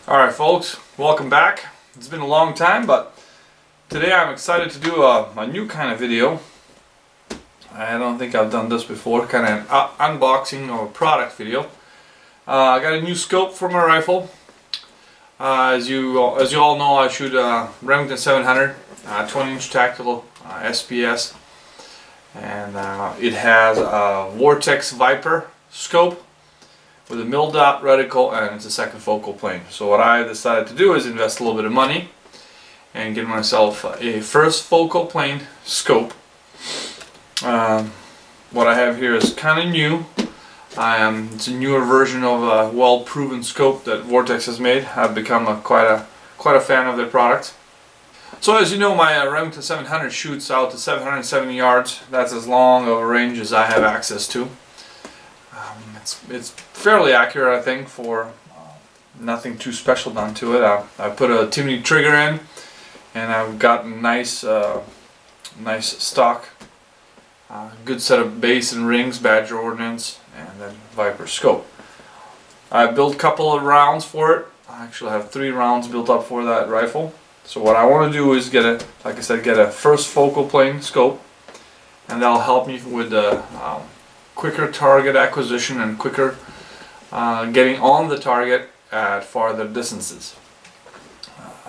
Alright folks, welcome back. It's been a long time, but today I'm excited to do a new kind of video. I don't think I've done this before, kind of an unboxing or product video. I got a new scope for my rifle. As you all know, I shoot a Remington 700 20-inch tactical SPS, and it has a Vortex Viper scope with a mil-dot reticle, and it's a second focal plane. So what I decided to do is invest a little bit of money and get myself a first focal plane scope. What I have here is kind of new. It's a newer version of a well-proven scope that Vortex has made. I've become quite a fan of their product. So as you know, my Remington 700 shoots out to 770 yards. That's as long of a range as I have access to. It's fairly accurate, I think, for nothing too special done to it. I put a Timney trigger in, and I've got a nice stock, good set of base and rings, Badger ordnance, and then Viper scope. I built a couple of rounds for it. I actually have 3 rounds built up for that rifle. So what I want to do is get a first focal plane scope, and that'll help me with the quicker target acquisition and quicker getting on the target at farther distances.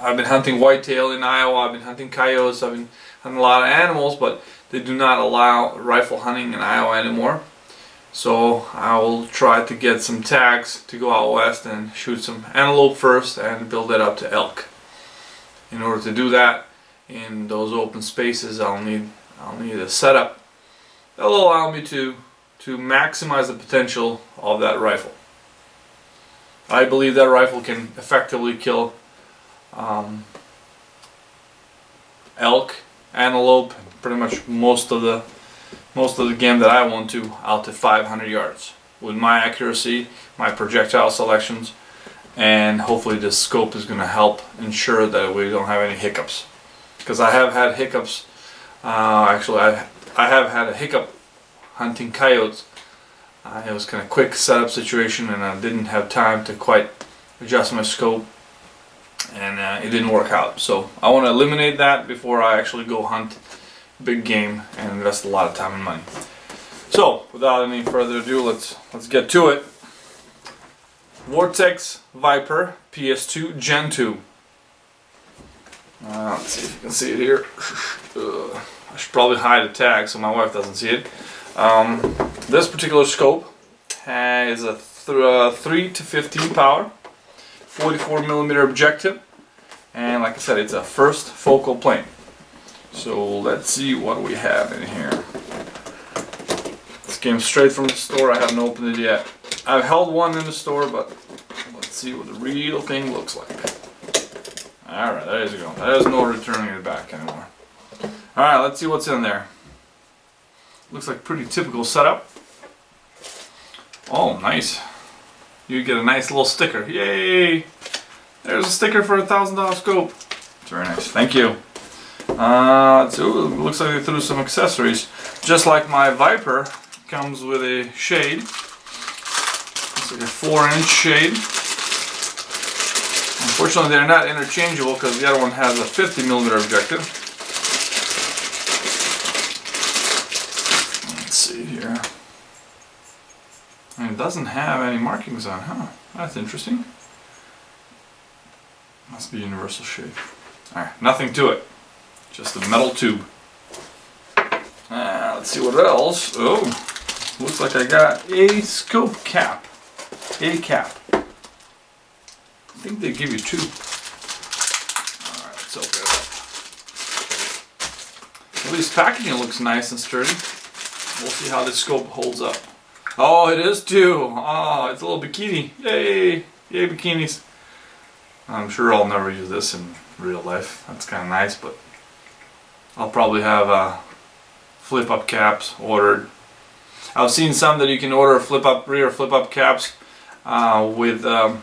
I've been hunting whitetail in Iowa, I've been hunting coyotes, I've been hunting a lot of animals, but they do not allow rifle hunting in Iowa anymore. So I will try to get some tags to go out west and shoot some antelope first and build that up to elk. In order to do that in those open spaces, I'll need a setup that will allow me to maximize the potential of that rifle. I believe that rifle can effectively kill elk, antelope, pretty much most of the game that I want to, out to 500 yards with my accuracy, my projectile selections, and hopefully this scope is going to help ensure that we don't have any hiccups. Because I have had hiccups. Actually, I have had a hiccup hunting coyotes. It was kind of quick setup situation, and I didn't have time to quite adjust my scope, and it didn't work out. So I want to eliminate that before I actually go hunt big game and invest a lot of time and money. So without any further ado, let's get to it. Vortex Viper PST Gen 2. Let's see if you can see it here. I should probably hide the tag so my wife doesn't see it. This particular scope has a 3 to 15 power, 44mm objective, and like I said, it's a first focal plane. So let's see what we have in here. This came straight from the store. I haven't opened it yet. I've held one in the store, but let's see what the real thing looks like. Alright, there you go. There's no returning it back anymore. Alright, let's see what's in there. Looks like pretty typical setup. Oh, nice. You get a nice little sticker. Yay! There's a sticker for a $1,000 scope. It's very nice. Thank you. So it looks like they threw some accessories. Just like my Viper, comes with a shade. It's like a 4-inch shade. Unfortunately, they're not interchangeable because the other one has a 50mm objective. Let's see here. And it doesn't have any markings on, huh? That's interesting. Must be universal shade. Alright, nothing to it. Just a metal tube. Let's see what else. Oh, looks like I got a scope cap. A cap. I think they give you 2. Alright, let's open it up. At least packaging looks nice and sturdy. We'll see how this scope holds up. Oh, it is 2. Oh, it's a little bikini. Yay! Yay, bikinis. I'm sure I'll never use this in real life. That's kind of nice, but I'll probably have flip-up caps ordered. I've seen some that you can order rear flip-up caps with kind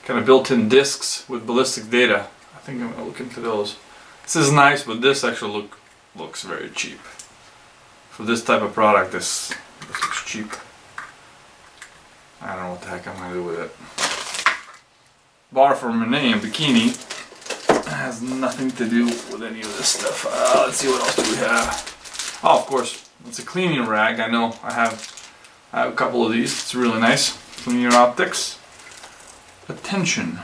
of built-in discs with ballistic data. I think I'm going to look into those. This is nice, but this actually looks very cheap. For this type of product, this looks cheap. I don't know what the heck I'm going to do with it. bought it from Renee in Bikini. It has nothing to do with any of this stuff. Let's see, what else do we have? Oh, of course, it's a cleaning rag. I know I have a couple of these. It's really nice. Clean your optics. Attention.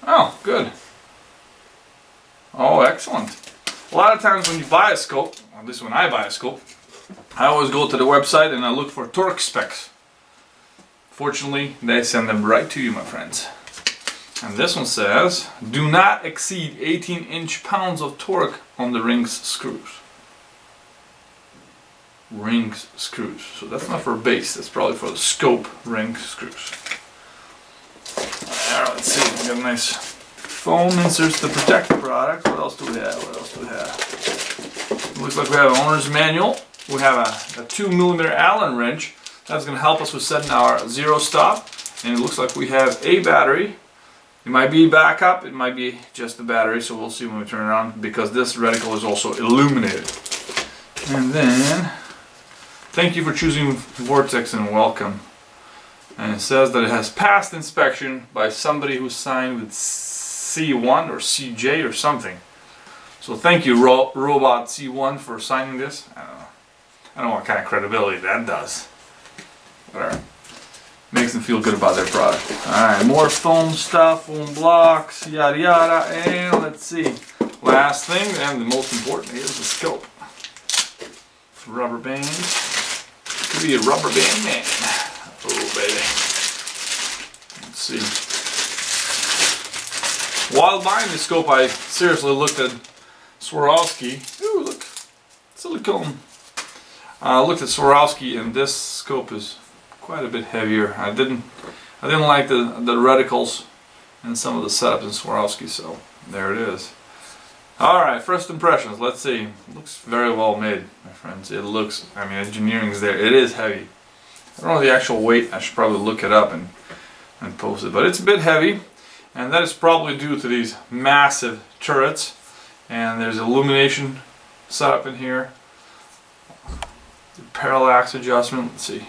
Oh, good. Oh, excellent. A lot of times when you buy a scope, or at least when I buy a scope, I always go to the website and I look for torque specs. Fortunately, they send them right to you, my friends. And this one says, do not exceed 18 inch-pounds of torque on the rings screws. Rings screws. So that's not for base, that's probably for the scope ring screws. Alright, let's see, we got a nice foam inserts to protect the product. What else do we have? What else do we have? Looks like we have an owner's manual. We have a 2mm Allen wrench. That's going to help us with setting our zero stop. And it looks like we have a battery. It might be backup, it might be just the battery, so we'll see when we turn it on, because this reticle is also illuminated. And then, thank you for choosing Vortex and welcome. And it says that it has passed inspection by somebody who signed with C1 or CJ or something. So thank you, Robot C1, for signing this. I don't know what kind of credibility that does. Whatever. Makes them feel good about their product. Alright, more foam stuff, foam blocks, yada yada, and let's see. Last thing, and the most important, is the scope. Rubber band. Could be a rubber band man. Oh baby. Let's see. While buying the scope, I seriously looked at Swarovski. Ooh, look. Silicone. I looked at Swarovski, and this scope is quite a bit heavier. I didn't like the reticles and some of the setup in Swarovski, so there it is. Alright, first impressions, let's see. It looks very well made, my friends. It looks, I mean, engineering's there. It is heavy. I don't know the actual weight. I should probably look it up and post it, but it's a bit heavy, and that is probably due to these massive turrets, and there's illumination setup in here. The parallax adjustment, let's see.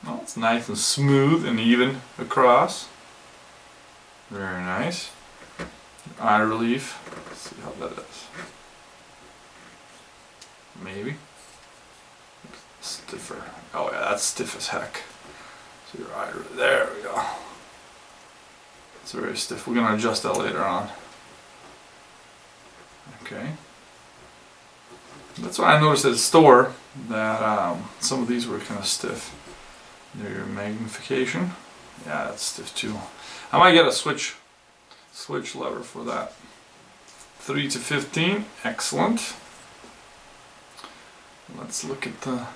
Well, it's nice and smooth and even across. Very nice. Eye relief. Let's see how that is. Maybe. Stiffer. Oh yeah, that's stiff as heck. So your eye relief. There we go. It's very stiff. We're going to adjust that later on. Okay. That's why I noticed at the store that some of these were kind of stiff. Your magnification, yeah, that's stiff too. I might get a switch lever for that. 3 to 15, excellent. Let's look at the.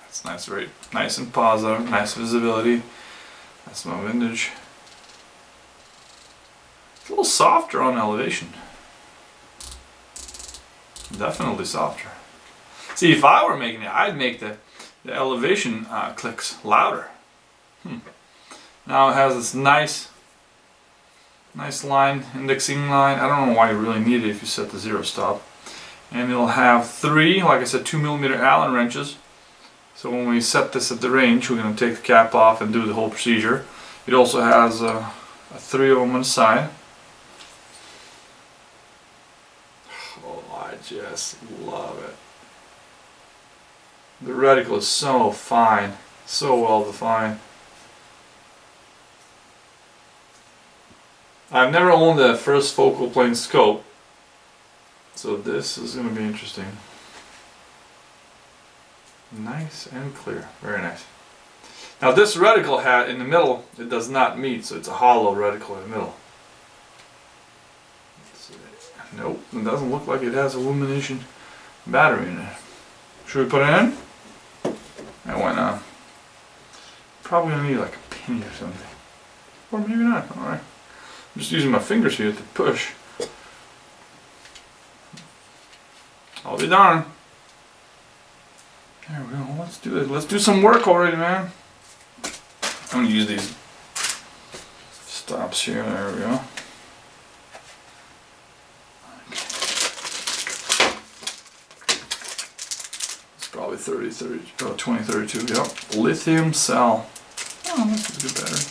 That's nice, very nice and positive, nice visibility. That's my windage. It's a little softer on elevation. Definitely softer. See, if I were making it, I'd make the elevation clicks louder. Now it has this nice line, indexing line. I don't know why you really need it if you set the zero stop. And it'll have 3, like I said, 2mm Allen wrenches. So when we set this at the range, we're going to take the cap off and do the whole procedure. It also has 3 of them on the side. Oh, I just love it. The reticle is so fine, so well defined. I've never owned a first focal plane scope, so this is going to be interesting. Nice and clear, very nice. Now this reticle hat in the middle, it does not meet, so it's a hollow reticle in the middle. Let's see. Nope, it doesn't look like it has illumination battery in it. Should we put it in? And why not? Probably gonna need like a pin or something. Or maybe not, alright. I'm just using my fingers here to push. I'll be darned. There we go, let's do it. Let's do some work already, man. I'm gonna use these stops here, there we go. It's probably 2032, yep. Lithium cell. Oh, that's a good battery.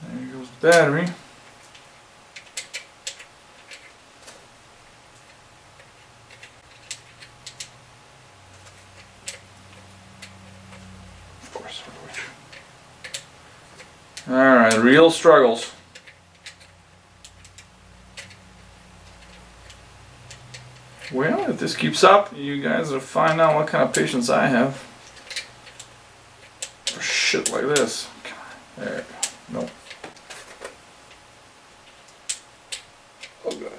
There goes the battery. Of course, alright, real struggles. Well, if this keeps up, you guys will find out what kind of patience I have for shit like this. There you go. Nope. Oh god.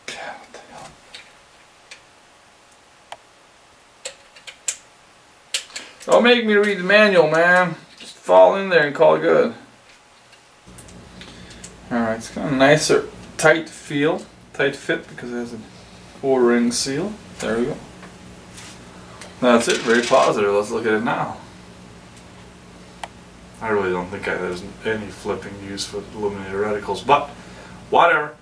God, what the hell? Don't make me read the manual, man. Just fall in there and call it good. Alright, it's kind of nicer, tight feel. Tight fit because it has an O-ring seal. There we go. That's it, very positive. Let's look at it now. I really don't think there's any flipping use for illuminated reticles, but whatever.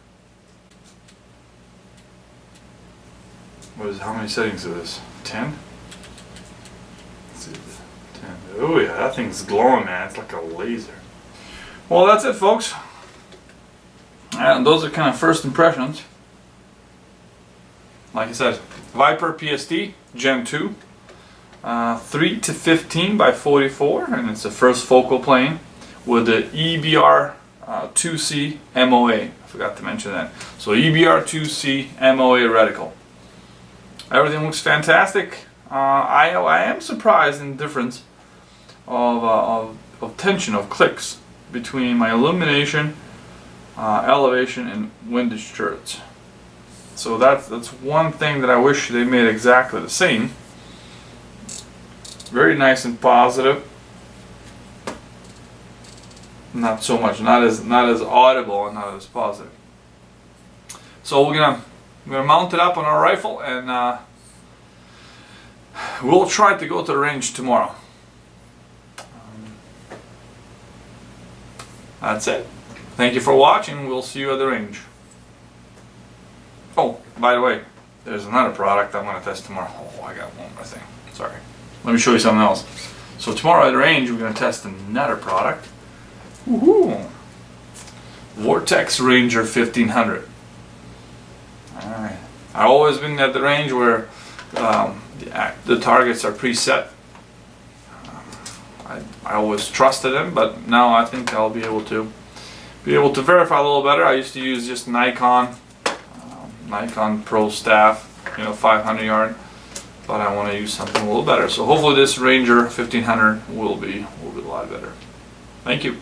How many settings is this? 10? Let's see. 10. Oh yeah, that thing's glowing, man. It's like a laser. Well, that's it, folks. And those are kind of first impressions. Like I said, Viper PST Gen 2, 3 to 15 by 44, and it's the first focal plane with the EBR 2C MOA. I forgot to mention that. So EBR 2C MOA reticle. Everything looks fantastic. I am surprised in the difference of tension, of clicks between my illumination, elevation, and windage turrets. So that's one thing that I wish they made exactly the same. Very nice and positive. Not so much, not as audible and not as positive. So we're gonna mount it up on our rifle, and we'll try to go to the range tomorrow. That's it. Thank you for watching. We'll see you at the range. Oh, by the way, there's another product I'm going to test tomorrow. Oh, I got one more thing. Sorry. Let me show you something else. So tomorrow at the range, we're going to test another product. Woohoo! Vortex Ranger 1500. Alright. I've always been at the range where the targets are preset. I always trusted them, but now I think I'll be able to verify a little better. I used to use just Nikon Pro Staff, 500 yard, but I want to use something a little better. So hopefully this Ranger 1500 will be a lot better. Thank you.